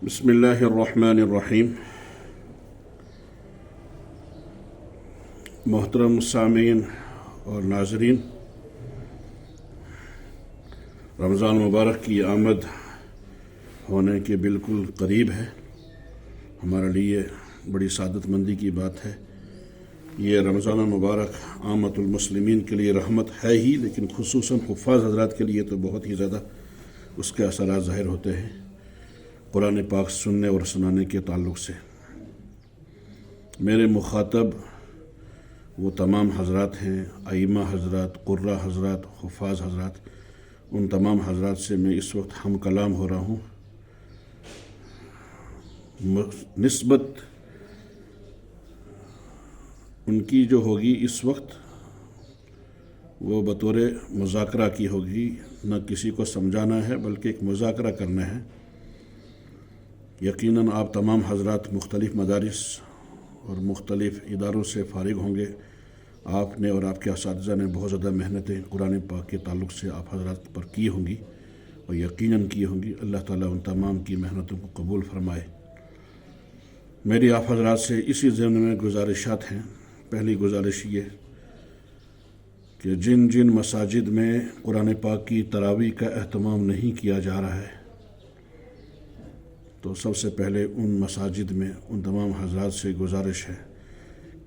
بسم اللہ الرحمن الرحیم۔ محترم سامعین اور ناظرین، رمضان مبارک کی آمد ہونے کے بالکل قریب ہے۔ ہمارے لیے بڑی سعادت مندی کی بات ہے۔ یہ رمضان مبارک عامت المسلمین کے لیے رحمت ہے ہی، لیکن خصوصاً حفاظ حضرات کے لیے تو بہت ہی زیادہ اس کے اثرات ظاہر ہوتے ہیں قرآن پاک سننے اور سنانے کے تعلق سے۔ میرے مخاطب وہ تمام حضرات ہیں، ائمہ حضرات، قراء حضرات، حفاظ حضرات۔ ان تمام حضرات سے میں اس وقت ہم کلام ہو رہا ہوں۔ نسبت ان کی جو ہوگی اس وقت وہ بطور مذاکرہ کی ہوگی، نہ کسی کو سمجھانا ہے بلکہ ایک مذاکرہ کرنا ہے۔ یقیناً آپ تمام حضرات مختلف مدارس اور مختلف اداروں سے فارغ ہوں گے۔ آپ نے اور آپ کے اساتذہ نے بہت زیادہ محنتیں قرآن پاک کے تعلق سے آپ حضرات پر کی ہوں گی اور یقیناً کی ہوں گی۔ اللہ تعالیٰ ان تمام کی محنتوں کو قبول فرمائے۔ میری آپ حضرات سے اسی ضمن میں گزارشات ہیں۔ پہلی گزارش یہ کہ جن جن مساجد میں قرآن پاک کی تراویح کا اہتمام نہیں کیا جا رہا ہے، تو سب سے پہلے ان مساجد میں ان تمام حضرات سے گزارش ہے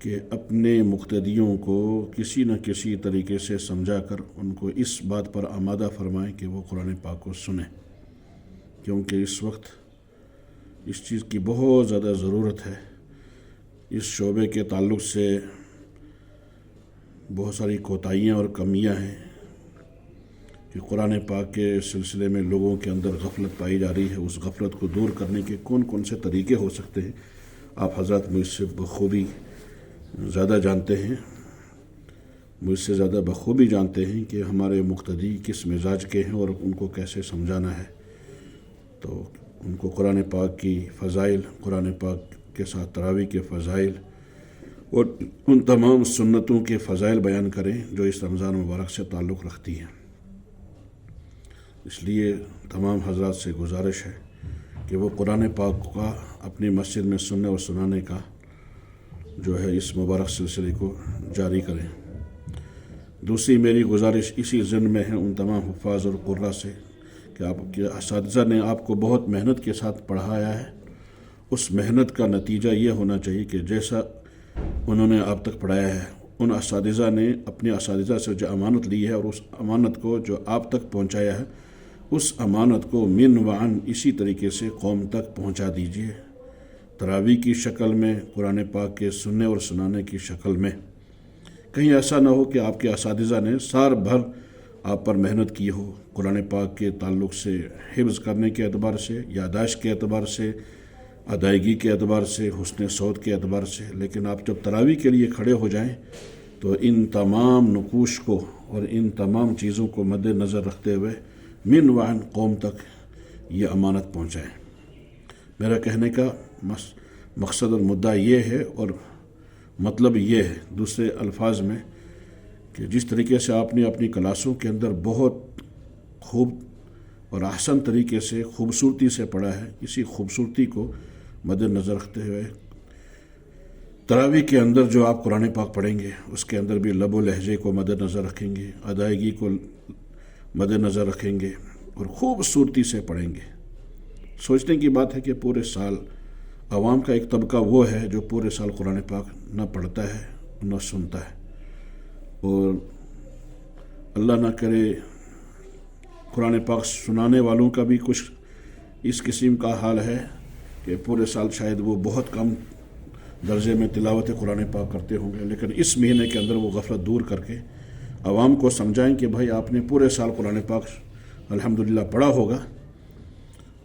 کہ اپنے مقتدیوں کو کسی نہ کسی طریقے سے سمجھا کر ان کو اس بات پر آمادہ فرمائیں کہ وہ قرآن پاک کو سنیں، کیونکہ اس وقت اس چیز کی بہت زیادہ ضرورت ہے۔ اس شعبے کے تعلق سے بہت ساری کوتاہیاں اور کمیاں ہیں کہ قرآن پاک کے سلسلے میں لوگوں کے اندر غفلت پائی جا رہی ہے۔ اس غفلت کو دور کرنے کے کون کون سے طریقے ہو سکتے ہیں، آپ حضرات مجھ سے بخوبی زیادہ جانتے ہیں، مجھ سے زیادہ بخوبی جانتے ہیں کہ ہمارے مقتدی کس مزاج کے ہیں اور ان کو کیسے سمجھانا ہے۔ تو ان کو قرآن پاک کی فضائل، قرآن پاک کے ساتھ تراویح کے فضائل اور ان تمام سنتوں کے فضائل بیان کریں جو اس رمضان مبارک سے تعلق رکھتی ہیں۔ اس لیے تمام حضرات سے گزارش ہے کہ وہ قرآن پاک کا اپنی مسجد میں سننے اور سنانے کا جو ہے اس مبارک سلسلے کو جاری کریں۔ دوسری میری گزارش اسی ضمن میں ہے ان تمام حفاظ اور قراء سے کہ آپ کے اساتذہ نے آپ کو بہت محنت کے ساتھ پڑھایا ہے۔ اس محنت کا نتیجہ یہ ہونا چاہیے کہ جیسا انہوں نے آپ تک پڑھایا ہے، ان اساتذہ نے اپنے اساتذہ سے جو امانت لی ہے اور اس امانت کو جو آپ تک پہنچایا ہے، اس امانت کو من وعن اسی طریقے سے قوم تک پہنچا دیجیے، تراویح کی شکل میں، قرآن پاک کے سننے اور سنانے کی شکل میں۔ کہیں ایسا نہ ہو کہ آپ کے اساتذہ نے سال بھر آپ پر محنت کی ہو قرآن پاک کے تعلق سے، حفظ کرنے کے اعتبار سے، یادداشت کے اعتبار سے، ادائیگی کے اعتبار سے، حسن صوت کے اعتبار سے، لیکن آپ جب تراویح کے لیے کھڑے ہو جائیں تو ان تمام نقوش کو اور ان تمام چیزوں کو مد نظر رکھتے ہوئے من وعن قوم تک یہ امانت پہنچائیں۔ میرا کہنے کا مقصد اور مدعا یہ ہے اور مطلب یہ ہے دوسرے الفاظ میں کہ جس طریقے سے آپ نے اپنی کلاسوں کے اندر بہت خوب اور احسن طریقے سے خوبصورتی سے پڑھا ہے، اسی خوبصورتی کو مد نظر رکھتے ہوئے تراویح کے اندر جو آپ قرآن پاک پڑھیں گے اس کے اندر بھی لب و لہجے کو مد نظر رکھیں گے، ادائیگی کو مد نظر رکھیں گے اور خوبصورتی سے پڑھیں گے۔ سوچنے کی بات ہے کہ پورے سال عوام کا ایک طبقہ وہ ہے جو پورے سال قرآن پاک نہ پڑھتا ہے نہ سنتا ہے، اور اللہ نہ کرے قرآن پاک سنانے والوں کا بھی کچھ اس قسم کا حال ہے کہ پورے سال شاید وہ بہت کم درجے میں تلاوت قرآن پاک کرتے ہوں گے، لیکن اس مہینے کے اندر وہ غفلت دور کر کے عوام کو سمجھائیں کہ بھائی آپ نے پورے سال قرآن پاک الحمدللہ پڑھا ہوگا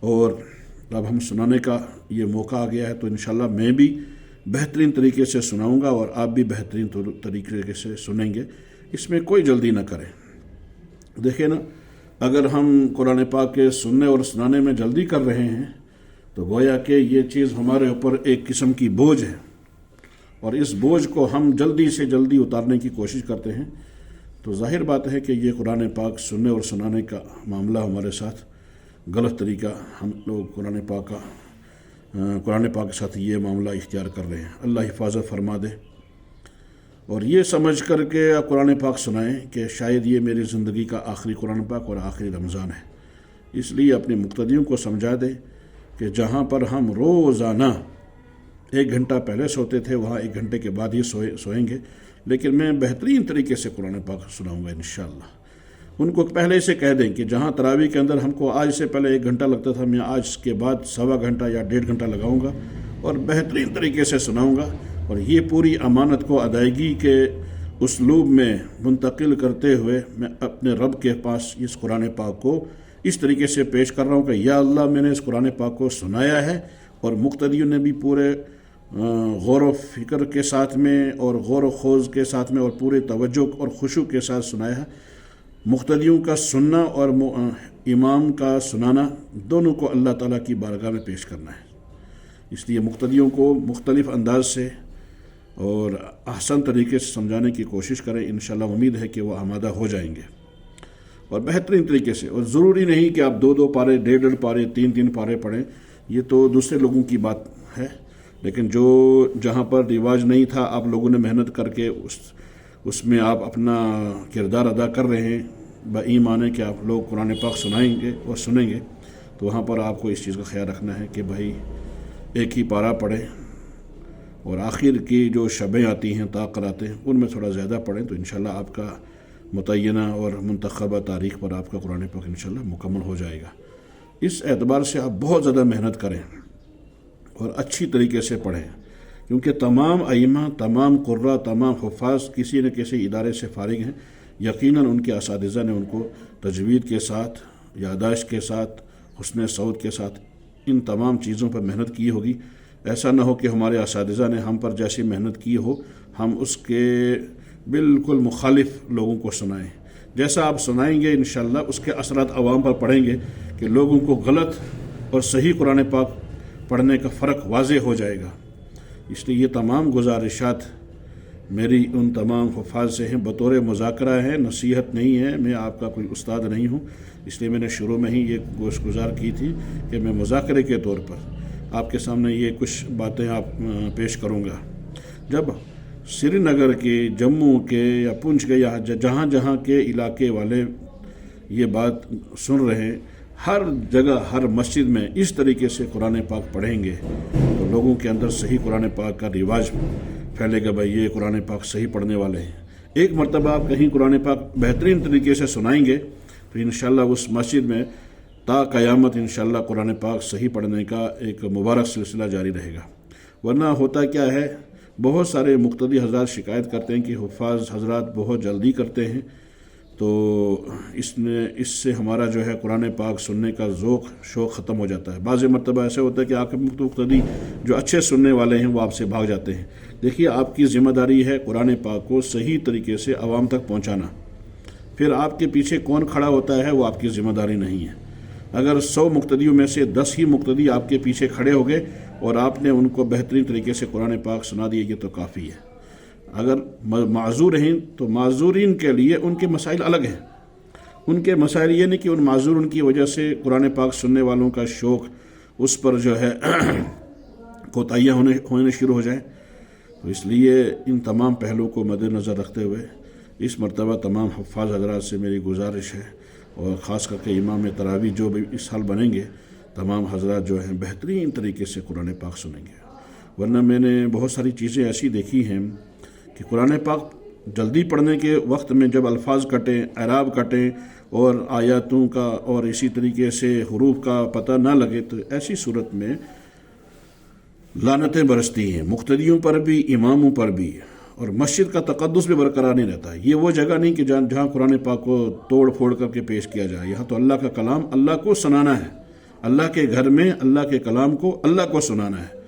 اور اب ہم سنانے کا یہ موقع آ گیا ہے، تو انشاءاللہ میں بھی بہترین طریقے سے سناؤں گا اور آپ بھی بہترین طریقے سے سنیں گے۔ اس میں کوئی جلدی نہ کریں۔ دیکھیں نا، اگر ہم قرآن پاک کے سننے اور سنانے میں جلدی کر رہے ہیں تو گویا کہ یہ چیز ہمارے اوپر ایک قسم کی بوجھ ہے، اور اس بوجھ کو ہم جلدی سے جلدی اتارنے کی کوشش کرتے ہیں، تو ظاہر بات ہے کہ یہ قرآن پاک سننے اور سنانے کا معاملہ ہمارے ساتھ غلط طریقہ، ہم لوگ قرآن پاک کا قرآن پاک کے ساتھ یہ معاملہ اختیار کر رہے ہیں۔ اللہ حفاظت فرما دے، اور یہ سمجھ کر کے آپ قرآن پاک سنائیں کہ شاید یہ میری زندگی کا آخری قرآن پاک اور آخری رمضان ہے۔ اس لیے اپنے مقتدیوں کو سمجھا دیں کہ جہاں پر ہم روزانہ 1 گھنٹہ پہلے سوتے تھے وہاں 1 گھنٹے کے بعد ہی سوئیں گے، لیکن میں بہترین طریقے سے قرآن پاک سناؤں گا انشاءاللہ۔ ان کو پہلے سے کہہ دیں کہ جہاں تراویح کے اندر ہم کو آج سے پہلے 1 گھنٹہ لگتا تھا، میں آج کے بعد 1.25 گھنٹہ یا 1.5 گھنٹہ لگاؤں گا اور بہترین طریقے سے سناؤں گا، اور یہ پوری امانت کو ادائیگی کے اسلوب میں منتقل کرتے ہوئے میں اپنے رب کے پاس اس قرآن پاک کو اس طریقے سے پیش کر رہا ہوں کہ یا اللہ میں نے اس قرآن پاک کو سنایا ہے، اور مقتدیوں نے بھی پورے غور و فکر کے ساتھ میں اور غور و خوض کے ساتھ میں اور پورے توجہ اور خشوع کے ساتھ سنایا ہے۔ مقتدیوں کا سننا اور امام کا سنانا دونوں کو اللہ تعالیٰ کی بارگاہ میں پیش کرنا ہے، اس لیے مقتدیوں کو مختلف انداز سے اور احسن طریقے سے سمجھانے کی کوشش کریں۔ انشاءاللہ امید ہے کہ وہ آمادہ ہو جائیں گے اور بہترین طریقے سے۔ اور ضروری نہیں کہ آپ 2 پارے 1.5 پارے 3 پارے پڑھیں، یہ تو دوسرے لوگوں کی بات ہے، لیکن جہاں پر رواج نہیں تھا آپ لوگوں نے محنت کر کے اس میں آپ اپنا کردار ادا کر رہے ہیں، بایمان ہے کہ آپ لوگ قرآن پاک سنائیں گے اور سنیں گے، تو وہاں پر آپ کو اس چیز کا خیال رکھنا ہے کہ بھائی 1 ہی پارہ پڑھیں، اور آخر کی جو شبیں آتی ہیں تاقراتیں ان میں تھوڑا زیادہ پڑھیں، تو انشاءاللہ آپ کا متعینہ اور منتخبہ تاریخ پر آپ کا قرآن پاک انشاءاللہ مکمل ہو جائے گا۔ اس اعتبار سے آپ بہت زیادہ محنت کریں اور اچھی طریقے سے پڑھیں، کیونکہ تمام ائمہ، تمام قراء، تمام حفاظ کسی نہ کسی ادارے سے فارغ ہیں، یقیناً ان کے اساتذہ نے ان کو تجوید کے ساتھ، یادداشت کے ساتھ، حسن صوت کے ساتھ ان تمام چیزوں پر محنت کی ہوگی۔ ایسا نہ ہو کہ ہمارے اساتذہ نے ہم پر جیسی محنت کی ہو ہم اس کے بالکل مخالف لوگوں کو سنائیں۔ جیسا آپ سنائیں گے انشاءاللہ اس کے اثرات عوام پر پڑیں گے کہ لوگوں کو غلط اور صحیح قرآن پاک پڑھنے کا فرق واضح ہو جائے گا۔ اس لیے یہ تمام گزارشات میری ان تمام حفاظ سے ہیں، بطور مذاکرہ ہے، نصیحت نہیں ہے، میں آپ کا کوئی استاد نہیں ہوں، اس لیے میں نے شروع میں ہی یہ گزار کی تھی کہ میں مذاکرے کے طور پر آپ کے سامنے یہ کچھ باتیں پیش کروں گا۔ جب سری نگر کے، جموں کے یا پونچھ کے یا جہاں جہاں کے علاقے والے یہ بات سن رہے ہیں، ہر جگہ ہر مسجد میں اس طریقے سے قرآن پاک پڑھیں گے تو لوگوں کے اندر صحیح قرآن پاک کا رواج پھیلے گا، بھائی یہ قرآن پاک صحیح پڑھنے والے ہیں۔ ایک مرتبہ آپ کہیں قرآن پاک بہترین طریقے سے سنائیں گے تو انشاءاللہ اس مسجد میں تا قیامت انشاءاللہ قرآن پاک صحیح پڑھنے کا ایک مبارک سلسلہ جاری رہے گا۔ ورنہ ہوتا کیا ہے، بہت سارے مقتدی حضرات شکایت کرتے ہیں کہ حفاظ حضرات بہت جلدی کرتے ہیں، تو اس سے ہمارا جو ہے قرآن پاک سننے کا ذوق شوق ختم ہو جاتا ہے۔ بعض مرتبہ ایسا ہوتا ہے کہ آپ کے مقتدی جو اچھے سننے والے ہیں وہ آپ سے بھاگ جاتے ہیں۔ دیکھیے آپ کی ذمہ داری ہے قرآن پاک کو صحیح طریقے سے عوام تک پہنچانا، پھر آپ کے پیچھے کون کھڑا ہوتا ہے وہ آپ کی ذمہ داری نہیں ہے۔ اگر 100 مقتدیوں میں سے 10 ہی مقتدی آپ کے پیچھے کھڑے ہو گئے اور آپ نے ان کو بہترین طریقے سے قرآن پاک سنا دیا، یہ تو کافی ہے۔ اگر معذور ہیں تو معذورین کے لیے ان کے مسائل الگ ہیں، ان کے مسائل یہ نہیں کہ ان معذورن کی وجہ سے قرآن پاک سننے والوں کا شوق اس پر جو ہے کوتاہیاں ہونے شروع ہو جائیں۔ تو اس لیے ان تمام پہلوؤں کو مد نظر رکھتے ہوئے اس مرتبہ تمام حفاظ حضرات سے میری گزارش ہے، اور خاص کر کے امام تراویح جو بھی اس سال بنیں گے تمام حضرات جو ہیں بہترین طریقے سے قرآن پاک سنیں گے۔ ورنہ میں نے بہت ساری چیزیں ایسی دیکھی ہیں کہ قرآن پاک جلدی پڑھنے کے وقت میں جب الفاظ کٹیں، اعراب کٹیں اور آیاتوں کا اور اسی طریقے سے حروف کا پتہ نہ لگے، تو ایسی صورت میں لعنتیں برستی ہیں، مقتدیوں پر بھی، اماموں پر بھی، اور مسجد کا تقدس بھی برقرار نہیں رہتا۔ یہ وہ جگہ نہیں کہ جہاں قرآن پاک کو توڑ پھوڑ کر کے پیش کیا جائے، یہاں تو اللہ کا کلام اللہ کو سنانا ہے، اللہ کے گھر میں اللہ کے کلام کو اللہ کو سنانا ہے۔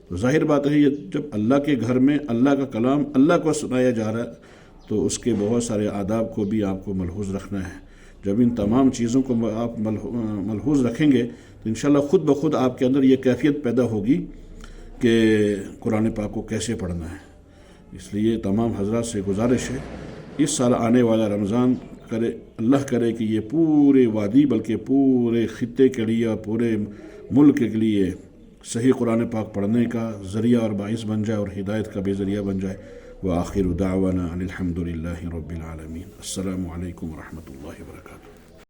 تو ظاہر بات ہے جب اللہ کے گھر میں اللہ کا کلام اللہ کو سنایا جا رہا ہے تو اس کے بہت سارے آداب کو بھی آپ کو ملحوظ رکھنا ہے۔ جب ان تمام چیزوں کو آپ ملحوظ رکھیں گے تو انشاءاللہ خود بخود آپ کے اندر یہ کیفیت پیدا ہوگی کہ قرآن پاک کو کیسے پڑھنا ہے۔ اس لیے تمام حضرات سے گزارش ہے، اس سال آنے والا رمضان اللہ کرے کہ یہ پورے وادی بلکہ پورے خطے کے لیے اور پورے ملک کے لیے صحیح قرآن پاک پڑھنے کا ذریعہ اور باعث بن جائے اور ہدایت کا بھی ذریعہ بن جائے. وآخر دعوانا ان الحمد للہ رب العالمین. السلام علیکم ورحمۃ اللہ وبرکاتہ.